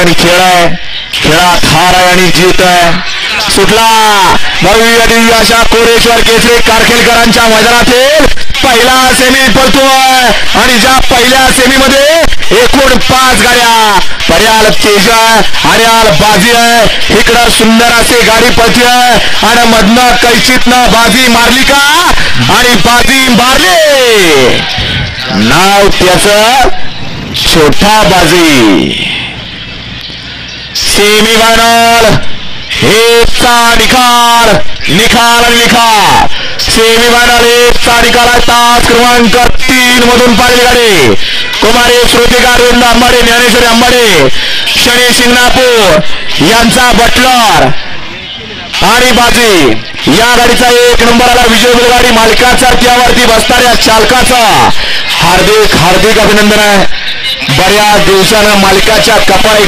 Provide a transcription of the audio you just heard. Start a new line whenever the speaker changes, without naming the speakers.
आणि खेळ आहे, खेळात हार आहे आणि जीत आहे. सुटला भव्य दिव्य अशा कोरेश्वर केसरी कारखेलकरांच्या मैदानातील पहिला सेमी पळतोय आणि ज्या पहिल्या सेमीमध्ये एकूण 5 गाड्या, पर्याल तेजा, हरियाल बाजी आहे. इकडं सुंदर अशी गाडी पळती आहे आणि मधनं कैचितनं बाजी मारली का आणि बाजी मारली. नाव त्याचं छोटा बाजी. सेमी फायनल एकचा निकाल, निकाल आणि निकाल. सेमी फायनल एकचा निकाल आहे. तास क्रमांक 3 मधून पाहिली गाडी कुमारी श्रुतिका रुंद आंबाडे, ज्ञानेश्वरी आंबाडे, शनी शिंगणापूर यांचा बटलर आणि बाजी. या गाडीचा 1 नंबर आला. विजय बैलगाडी मालकाचा, त्यावरती बसणाऱ्या चालकाचा हार्दिक हार्दिक अभिनंदन आहे. बऱ्याच दिवसानं मालकाच्या कपाळी